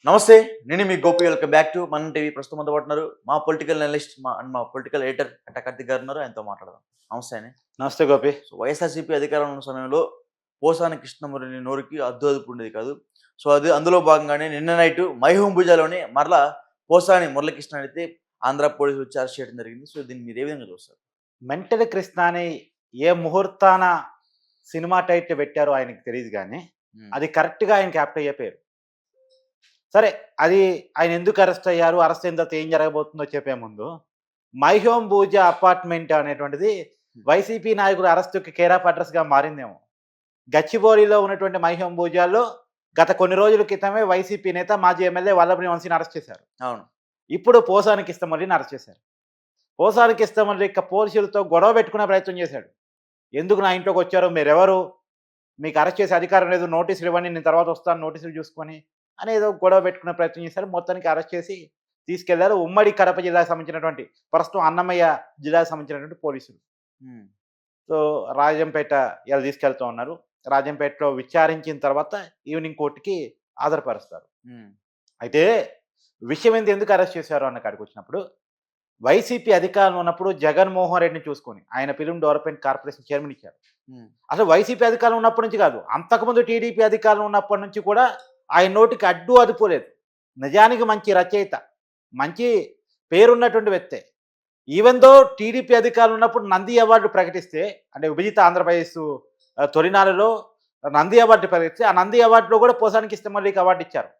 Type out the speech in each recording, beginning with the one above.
నమస్తే. నేను మీ Gopi. Welcome back to మన టీవీ. ప్రస్తుతం మనతో పాటు ఉన్నారు మా పొలిటికల్ అనలిస్ట్ మా పొలిటికల్ ఎడిటర్ కట్టా కార్తీక్ గారు ఉన్నారు. ఆయనతో మాట్లాడదాం. నమస్తే అండి. నమస్తే గోపి. సో వైఎస్ఆర్‌సీపీ అధికారంలో ఉన్న సమయంలో పోసాని కృష్ణమురళి నోరుకి అద్దు అదుపు ఉండేది కాదు. సో అందులో భాగంగానే నిన్న నైట్ మైహూం భుజాలోనే మరలా పోసాని మురళీకృష్ణ అయితే ఆంధ్ర పోలీసులు వచ్చి అరెస్ట్ చేయడం జరిగింది. సో దీన్ని మీరు ఏ విధంగా చూస్తారు? మెంటల్ కృష్ణ అని ఏ ముహూర్తాన సినిమా టైటిల్ పెట్టారో ఆయనకి తెలియదు కానీ అది కరెక్ట్గా ఆయనకి యాప్ట్ అయ్యే పేరు. సరే, అది ఆయన ఎందుకు అరెస్ట్ అయ్యారు, అరెస్ట్ అయిన తర్వాత ఏం జరగబోతుందో చెప్పే ముందు మైహోం భూజా అపార్ట్మెంట్ అనేటువంటిది వైసీపీ నాయకుడు అరెస్టుకి కేర్ ఆఫ్ అడ్రస్గా మారిందేమో. గచ్చిబౌలిలో ఉన్నటువంటి మైహోం భూజాల్లో గత కొన్ని రోజుల క్రితమే వైసీపీ నేత మాజీ ఎమ్మెల్యే వల్లభనేని వంశీని అరెస్ట్ చేశారు. అవును. ఇప్పుడు పోసాని కృష్ణమురళిని అరెస్ట్ చేశారు. పోసాని కృష్ణమురళి పోలీసులతో గొడవ పెట్టుకునే ప్రయత్నం చేశాడు. ఎందుకు నా ఇంట్లోకి వచ్చారు, మీరెవరు, మీకు అరెస్ట్ చేసే అధికారం లేదు, నోటీసులు ఇవ్వండి, నేను తర్వాత వస్తాను నోటీసులు చూసుకొని అనేదో గొడవ పెట్టుకునే ప్రయత్నం చేశారు. మొత్తానికి అరెస్ట్ చేసి తీసుకెళ్లారు ఉమ్మడి కడప జిల్లాకు సంబంధించినటువంటి, ప్రస్తుతం అన్నమయ్య జిల్లాకు సంబంధించినటువంటి పోలీసులు. సో రాజంపేట ఇలా తీసుకెళ్తూ ఉన్నారు. రాజంపేటలో విచారించిన తర్వాత ఈవినింగ్ కోర్టుకి హాజరుపరుస్తారు. అయితే విషయం ఏంది, ఎందుకు అరెస్ట్ చేశారు అన్న కాడికి వచ్చినప్పుడు, వైసీపీ అధికారంలో ఉన్నప్పుడు జగన్మోహన్ రెడ్డిని చూసుకొని ఆయన ఫిల్మ్ డెవలప్మెంట్ కార్పొరేషన్ చైర్మన్ ఇచ్చారు. అసలు వైసీపీ అధికారంలో ఉన్నప్పటి నుంచి కాదు, అంతకుముందు టీడీపీ అధికారంలో ఉన్నప్పటి నుంచి కూడా ఆయన నోటికి అడ్డు అదుపులేదు. నిజానికి మంచి రచయిత, మంచి పేరున్నటువంటి వ్యక్తే. ఈవెన్ దో టీడీపీ అధికారంలో ఉన్నప్పుడు నంది అవార్డు ప్రకటిస్తే, అంటే విభజిత ఆంధ్రప్రదేశ్ తొలినాడులో నంది అవార్డు ప్రకటిస్తే, ఆ నంది అవార్డులో కూడా పోసాని కృష్ణమురళికి అవార్డు ఇచ్చారు.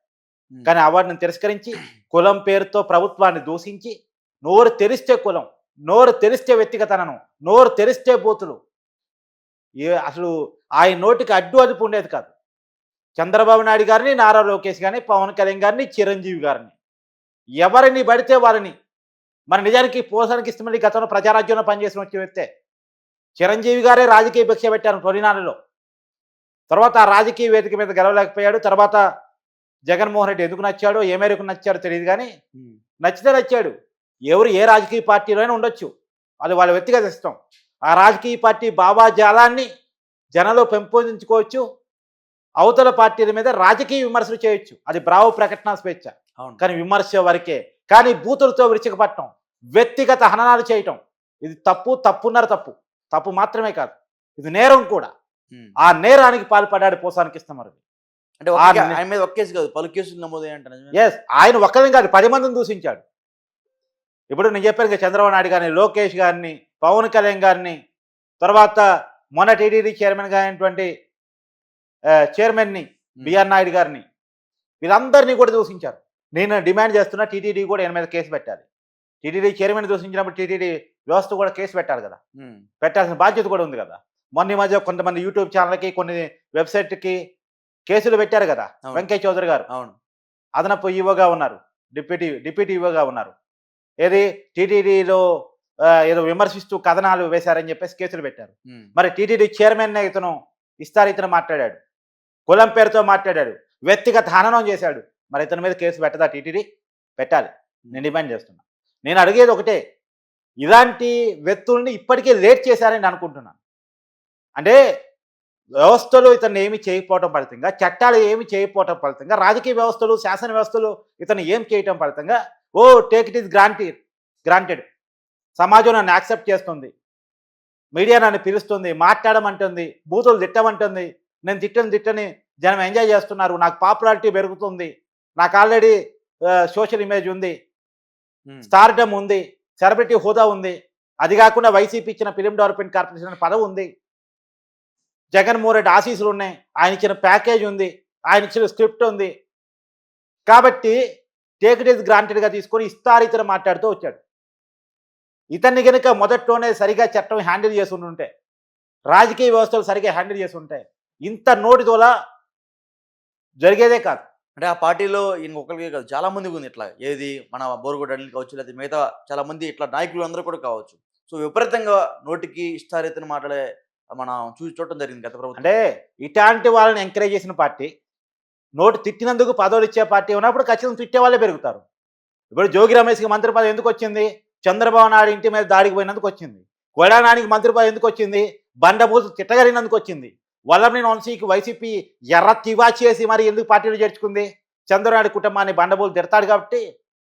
కానీ అవార్డును తిరస్కరించి కులం పేరుతో ప్రభుత్వాన్ని దూషించి, నోరు తెరిస్తే కులం, నోరు తెరిస్తే వ్యక్తిగతనను, నోరు తెరిస్తే బూతులు, అసలు ఆయన నోటికి అడ్డు అదుపు ఉండేది కాదు. చంద్రబాబు నాయుడు గారిని, నారా లోకేష్ గారిని, పవన్ కళ్యాణ్ గారిని, చిరంజీవి గారిని, ఎవరిని పడితే వారిని. మరి నిజానికి పోసాని కృష్ణమురళి గతంలో ప్రజారాజ్యంలో పనిచేసిన వచ్చే వ్యక్తే. చిరంజీవి గారే రాజకీయ భిక్ష పెట్టారు తొలినాడులో. తర్వాత ఆ రాజకీయ వేదిక మీద గెలవలేకపోయాడు. తర్వాత జగన్మోహన్ రెడ్డి ఎందుకు నచ్చాడో, ఏ మేరకు నచ్చాడో తెలియదు కానీ నచ్చితే నచ్చాడు. ఎవరు ఏ రాజకీయ పార్టీలోనే ఉండొచ్చు, అది వాళ్ళ వ్యక్తిగత ఇష్టం. ఆ రాజకీయ పార్టీ భావాజాలాన్ని జనంలో పెంపొందించుకోవచ్చు, అవతల పార్టీల మీద రాజకీయ విమర్శలు చేయొచ్చు, అది బ్రావో ప్రకటన స్వేచ్ఛ. కానీ విమర్శ వరకే. కానీ బూతులతో విరుచుకుపట్టడం, వ్యక్తిగత హననాలు చేయటం, ఇది తప్పున్నర తప్పు మాత్రమే కాదు, ఇది నేరం కూడా. ఆ నేరానికి పాల్పడ్డాడు పోసాని కృష్ణమురళి. అంటే ఆయన మీద ఒక్క కేసు కాదు, పలు కేసులు నమోదయ్యాయి అంటారు. ఎస్, ఆయన ఒక్కరిని కాదు 10 మందిని దూషించాడు. ఇప్పుడు నేను చెప్పాను కదా, చంద్రబాబు నాయుడు గారిని, లోకేష్ గారిని, పవన్ కళ్యాణ్ గారిని, తర్వాత మొన్న టీటీడీ చైర్మన్గా అయినటువంటి చైర్మన్ని బిఆర్ నాయుడు గారిని, వీళ్ళందరినీ కూడా దూషించారు. నేను డిమాండ్ చేస్తున్నా టీటీడీ కూడా ఆయన మీద కేసు పెట్టాలి. టీటీడీ చైర్మన్ దూషించినప్పుడు టీటీడీ వ్యవస్థ కూడా కేసు పెట్టాలి కదా, పెట్టాల్సిన బాధ్యత కూడా ఉంది కదా. మొన్న ఈ మధ్య కొంతమంది యూట్యూబ్ ఛానల్కి, కొన్ని వెబ్సైట్కి కేసులు పెట్టారు కదా. వెంకయ్య చౌదరి గారు అదనపు ఈవోగా ఉన్నారు, డిప్యూటీ ఈవోగా ఉన్నారు. ఏది టీటీడీలో ఏదో విమర్శిస్తూ కథనాలు వేశారని చెప్పేసి కేసులు పెట్టారు. మరి టీటీడీ చైర్మన్ ఇతను ఇతను మాట్లాడాడు, కులం పేరుతో మాట్లాడాడు, వ్యక్తిగత హననం చేశాడు. మరి ఇతని మీద కేసు పెట్టదా టీటీడీ? పెట్టాలి. నేను డిమాండ్ చేస్తున్నా. నేను అడిగేది ఒకటే, ఇలాంటి వ్యక్తుల్ని ఇప్పటికే లేట్ చేశారని అనుకుంటున్నాను. అంటే వ్యవస్థలు ఇతను ఏమి చేయకపోవటం ఫలితంగా, చట్టాలు ఏమి చేయకపోవటం ఫలితంగా, రాజకీయ వ్యవస్థలు, శాసన వ్యవస్థలు ఇతను ఏం చేయటం ఫలితంగా, టేక్ ఇట్ ఈస్ గ్రాంటెడ్, సమాజం నన్ను యాక్సెప్ట్ చేస్తుంది, మీడియా నన్ను పిలుస్తుంది, మాట్లాడమంటుంది, బూతులు తిట్టమంటుంది, నేను తిట్టని జనం ఎంజాయ్ చేస్తున్నారు, నాకు పాపులారిటీ పెరుగుతుంది, నాకు ఆల్రెడీ సోషల్ ఇమేజ్ ఉంది, స్టార్డమ్ ఉంది, సెలబ్రిటీ హోదా ఉంది, అది కాకుండా వైసీపీ ఇచ్చిన ఫిలిం డెవలప్మెంట్ కార్పొరేషన్ పదవి ఉంది, జగన్మోహన్ రెడ్డి ఆశీస్సులు ఉన్నాయి, ఆయన ఇచ్చిన ప్యాకేజ్ ఉంది, ఆయన ఇచ్చిన స్క్రిప్ట్ ఉంది. కాబట్టి టేక్ ఇట్ ఈస్ గ్రాంటెడ్గా తీసుకొని ఇతను మాట్లాడుతూ వచ్చాడు. ఇతన్ని కనుక మొదట్లోనే సరిగా చట్టం హ్యాండిల్ చేసి ఉంటే, రాజకీయ వ్యవస్థలు సరిగా హ్యాండిల్ చేసి ఉంటే, ఇంత నోటితోలా జరిగేదే కాదు. అంటే ఆ పార్టీలో ఈయన ఒక్కరికే కాదు, చాలా మందికి ఉంది ఇట్లా. ఏది మన బోరుగుడ్డ అనిల్ కావచ్చు, లేకపోతే మిగతా చాలా మంది ఇట్లా నాయకులు అందరూ కూడా కావచ్చు. సో విపరీతంగా నోటికి ఇష్టారీతను మాట్లాడే మనం చూడటం జరిగింది గత ప్రభుత్వం. అంటే ఇట్లాంటి వాళ్ళని ఎంకరేజ్ చేసిన పార్టీ, నోటు తిట్టినందుకు పదవులు ఇచ్చే పార్టీ ఉన్నప్పుడు ఖచ్చితంగా తిట్టే వాళ్ళే పెరుగుతారు. ఇప్పుడు జోగి రమేష్కి మంత్రి పదవి ఎందుకు వచ్చింది? చంద్రబాబు నాయుడు ఇంటి మీద దాడికి పోయినందుకు వచ్చింది. కొడానానికి మంత్రి పదవి ఎందుకు వచ్చింది? బండబూతు తిట్టగలిగినందుకు వచ్చింది. వల్లభనేని వంశీకి వైసీపీ ఎర్ర తివా చేసి మరి ఎందుకు పార్టీలో చేర్చుకుంది? చంద్రనాయుడు కుటుంబాన్ని బండబూలు తిడతాడు కాబట్టి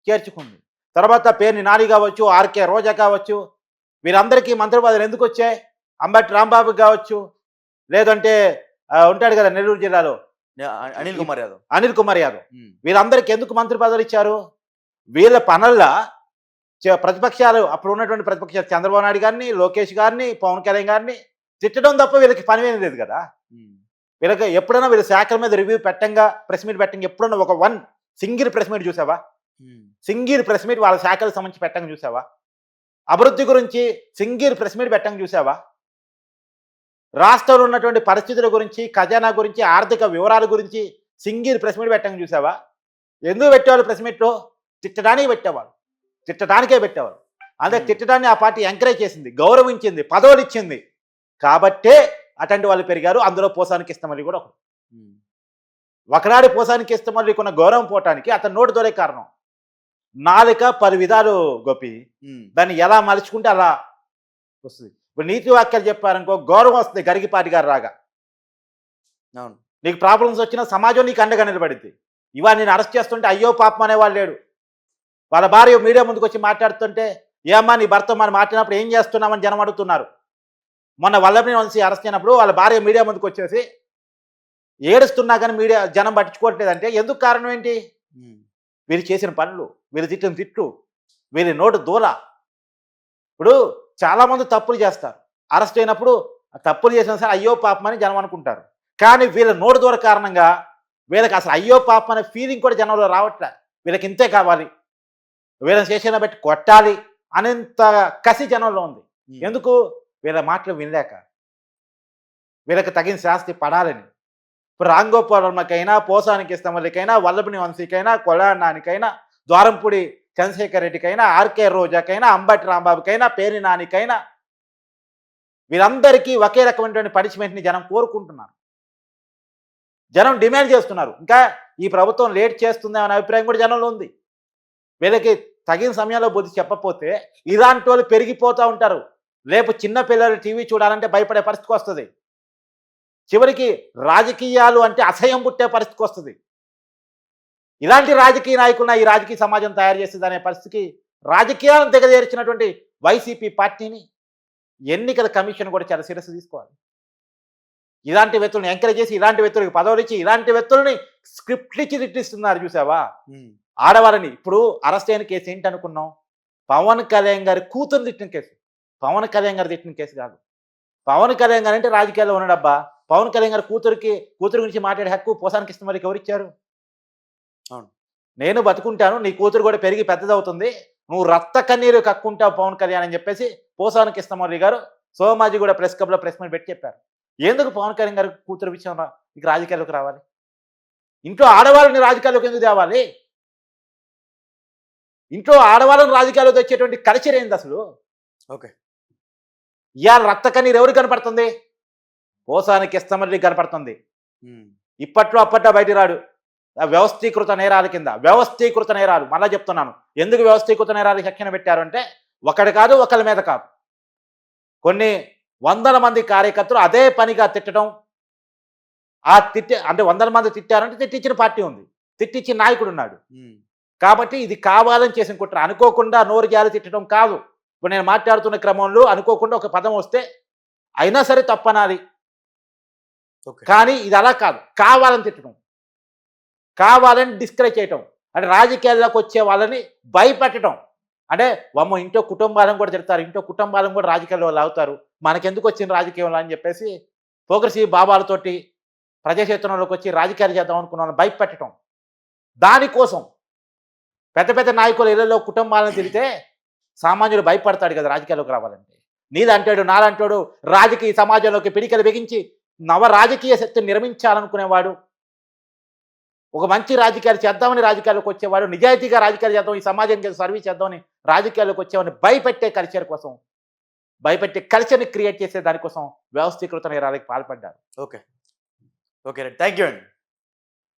చేర్చుకుంది. తర్వాత పేర్ని నాని కావచ్చు, ఆర్కే రోజా కావచ్చు, వీరందరికీ మంత్రి పదవులు ఎందుకు వచ్చాయి? అంబటి రాంబాబుకి కావచ్చు, లేదంటే ఉంటాడు కదా నెల్లూరు జిల్లాలో అనిల్ కుమార్ యాదవ్. అనిల్ కుమార్ యాదవ్, వీరందరికీ ఎందుకు మంత్రి పదవులు ఇచ్చారు? వీళ్ళ పనుల్లో ప్రతిపక్షాలు, అప్పుడు ఉన్నటువంటి ప్రతిపక్షాలు చంద్రబాబు నాయుడు గారిని, లోకేష్ గారిని, పవన్ కళ్యాణ్ గారిని తిట్టడం తప్ప వీళ్ళకి పని ఏమీ లేదు కదా. వీళ్ళకి ఎప్పుడైనా వీళ్ళ శాఖల మీద రివ్యూ పెట్టంగా, ప్రెస్ మీట్ పెట్టంగా ఎప్పుడన్నా ఒక సింగిల్ ప్రెస్ మీట్ చూసావా? సింగిల్ ప్రెస్ మీట్ వాళ్ళ శాఖలకు సంబంధించి పెట్టంగా చూసావా? అభివృద్ధి గురించి సింగిల్ ప్రెస్ మీట్ పెట్టంగా చూసావా? రాష్ట్రంలో ఉన్నటువంటి పరిస్థితుల గురించి, ఖజానా గురించి, ఆర్థిక వివరాల గురించి సింగిల్ ప్రెస్ మీట్ పెట్టంగా చూసావా? ఎందుకు పెట్టేవాళ్ళు ప్రెస్ మీట్లో? తిట్టడానికి పెట్టేవాళ్ళు, తిట్టడానికే పెట్టేవాళ్ళు. అదే తిట్టడాన్ని ఆ పార్టీ ఎంకరేజ్ చేసింది, గౌరవించింది, పదవులు ఇచ్చింది కాబట్టే అటువంటి వాళ్ళు పెరిగారు. అందులో పోసానికి ఇష్టమల్లి కూడా ఒకడు. ఒకనాడు పోసానికి ఇష్టమల్లి కొన్న గౌరవం పోవటానికి అతను నోటి దొరే కారణం. నాలుక 10 విధాలు గోపి, దాన్ని ఎలా మలుచుకుంటే అలా వస్తుంది. ఇప్పుడు నీతి వాక్యాలు చెప్పారనుకో, గౌరవం వస్తుంది. గరిగిపాటి గారు రాగా అవును, నీకు ప్రాబ్లమ్స్ వచ్చినా సమాజం నీకు అండగా నిలబడింది. ఇవాళ నేను అరెస్ట్ చేస్తుంటే అయ్యో పాపం అనేవాళ్ళు లేడు. వాళ్ళ భార్య మీడియా ముందుకు వచ్చి మాట్లాడుతుంటే, ఏమ్మా నీ భర్త మనం మాట్లాడినప్పుడు ఏం చేస్తున్నామని జనం అడుగుతున్నారు. మొన్న వల్లభనేని వంశీ అరెస్ట్ అయినప్పుడు వాళ్ళ భార్య మీడియా ముందుకు వచ్చేసి ఏడుస్తున్నా కానీ మీడియా జనం పట్టించుకోవట్లేదంటే ఎందుకు కారణం ఏంటి? వీళ్ళు చేసిన పనులు, వీళ్ళు తిట్టిన తిట్లు, వీళ్ళ నోటు దూల. ఇప్పుడు చాలామంది తప్పులు చేస్తారు, అరెస్ట్ అయినప్పుడు తప్పులు చేసిన సరే అయ్యో పాపం అని జనం అనుకుంటారు. కానీ వీళ్ళ నోటు దూర కారణంగా వీళ్ళకి అసలు అయ్యో పాపం అనే ఫీలింగ్ కూడా జనంలో రావట్లే. వీళ్ళకి ఇంతే కావాలి, వీళ్ళని స్టేషన్లో పెట్టి కొట్టాలి అనేంత కసి జనంలో ఉంది. ఎందుకు? వీళ్ళ మాటలు వినలేక, వీళ్ళకి తగిన శాస్తి పడాలని. ఇప్పుడు రాంగోపాల్ వర్మకైనా, పోసానికి ఇష్టమల్లికైనా, వల్లభనేని వంశీకైనా, కొడానానికైనా, ద్వారంపూడి చంద్రశేఖర్ రెడ్డికైనా, ఆర్కే రోజాకైనా, అంబటి రాంబాబుకైనా, పేర్ని నానికైనా వీరందరికీ ఒకే రకమైనటువంటి పనిష్మెంట్ని జనం కోరుకుంటున్నారు, జనం డిమాండ్ చేస్తున్నారు. ఇంకా ఈ ప్రభుత్వం లేట్ చేస్తుందేమనే అభిప్రాయం కూడా జనంలో ఉంది. వీళ్ళకి తగిన సమయంలో బుద్ధి చెప్పకపోతే ఇలాంటి వాళ్ళు పెరిగిపోతూ ఉంటారు. రేపు చిన్న పిల్లలు టీవీ చూడాలంటే భయపడే పరిస్థితికి వస్తుంది. చివరికి రాజకీయాలు అంటే అసహ్యం పుట్టే పరిస్థితికి వస్తుంది. ఇలాంటి రాజకీయ నాయకులను ఈ రాజకీయ సమాజం తయారు చేస్తుంది అనే పరిస్థితికి రాజకీయాలను దిగజేర్చినటువంటి వైసీపీ పార్టీని ఎన్నికల కమిషన్ కూడా చాలా సీరియస్ తీసుకోవాలి. ఇలాంటి వ్యక్తులను ఎంకరేజ్ చేసి, ఇలాంటి వ్యక్తులకు పదవులు ఇచ్చి, ఇలాంటి వ్యక్తులని స్క్రిప్ట్లు ఇచ్చి తిట్టిస్తున్నారు చూసావా ఆడవాళ్ళని. ఇప్పుడు అరెస్ట్ అయిన కేసు ఏంటి అనుకున్నాం? పవన్ కళ్యాణ్ గారి కూతురు తిట్టిన కేసు. పవన్ కళ్యాణ్ గారు తిట్టిన కేసు కాదు. పవన్ కళ్యాణ్ గారు అంటే రాజకీయాల్లో ఉన్నాడబ్బా. పవన్ కళ్యాణ్ గారు కూతురు గురించి మాట్లాడే హక్కు పోసానికి ఇష్టమల్లికి ఎవరిచ్చారు? అవును, నేను బతుకుంటాను, నీ కూతురు కూడా పెరిగి పెద్దదవుతుంది, నువ్వు రక్త కన్నీరు కక్కుంటావు పవన్ కళ్యాణ్ అని చెప్పేసి పోసానికి ఇష్టమల్లి గారు సోమాజీ కూడా ప్రెస్ క్లబ్లో ప్రెస్ మీట్ పెట్టి చెప్పారు. ఎందుకు పవన్ కళ్యాణ్ గారు కూతురు విషయంలో ఇక రాజకీయాల్లోకి రావాలి? ఇంట్లో ఆడవాళ్ళని రాజకీయాల్లోకి ఎందుకు తేవాలి? ఇంట్లో ఆడవాళ్ళని రాజకీయాల్లో తెచ్చేటువంటి కల్చర్ ఏంది అసలు? ఓకే, ఇవాళ రక్త కన్నీరు ఎవరికి కనపడుతుంది? పోసానికి ఇష్టమల్లి కనపడుతుంది. ఇప్పట్లో అప్పట్లో బయట రాడు. వ్యవస్థీకృత నేరాల కింద, వ్యవస్థీకృత నేరాలు మళ్ళా చెప్తున్నాను. ఎందుకు వ్యవస్థీకృత నేరాలు శిక్షణ పెట్టారు అంటే, ఒకటి కాదు, ఒకరి మీద కాదు, కొన్ని వందల మంది కార్యకర్తలు అదే పనిగా తిట్టడం. అంటే 100 మంది తిట్టారంటే తిట్టించిన పార్టీ ఉంది, తిట్టించిన నాయకుడు ఉన్నాడు. కాబట్టి ఇది కావాలని చేసిన కుట్ర. అనుకోకుండా నోరు జారి తిట్టడం కాదు. ఇప్పుడు నేను మాట్లాడుతున్న క్రమంలో అనుకోకుండా ఒక పదం వస్తే అయినా సరే తప్పనాలి. కానీ ఇది అలా కాదు, కావాలని తిట్టడం, కావాలని డిస్కరేజ్ చేయటం, అంటే రాజకీయాల్లోకి వచ్చే వాళ్ళని భయపెట్టడం. అంటే వమ్మ ఇంట్లో కుటుంబాలను కూడా తిడతారు, ఇంట్లో కుటుంబాలను కూడా రాజకీయాల్లో లాగుతారు, మనకెందుకు వచ్చింది రాజకీయంలో అని చెప్పేసి పోగ్రెసివ్ బాబాలతోటి ప్రజాక్షేత్రంలోకి వచ్చి రాజకీయాలు చేద్దాం అనుకున్న వాళ్ళని భయపెట్టడం. దానికోసం పెద్ద పెద్ద నాయకుల ఇళ్లలో కుటుంబాలను తిరిగితే సామాన్యుడు భయపడతాడు కదా రాజకీయాల్లోకి రావాలంటే. నీదంటాడు నాలంటాడు రాజకీయ సమాజంలోకి పిడికలు బిగించి నవ రాజకీయ శక్తిని నిర్మించాలనుకునేవాడు, ఒక మంచి రాజకీయాలు చేద్దామని రాజకీయాల్లోకి వచ్చేవాడు, నిజాయితీగా రాజకీయాలు చేద్దాం, ఈ సమాజానికి సర్వీస్ చేద్దామని రాజకీయాల్లోకి వచ్చేవాడిని భయపెట్టే కల్చర్ కోసం, భయపెట్టే కల్చర్ని క్రియేట్ చేసే దానికోసం వ్యవస్థీకృత నేరాలకు పాల్పడ్డారు. ఓకే, ఓకే, థ్యాంక్ యూ అండి.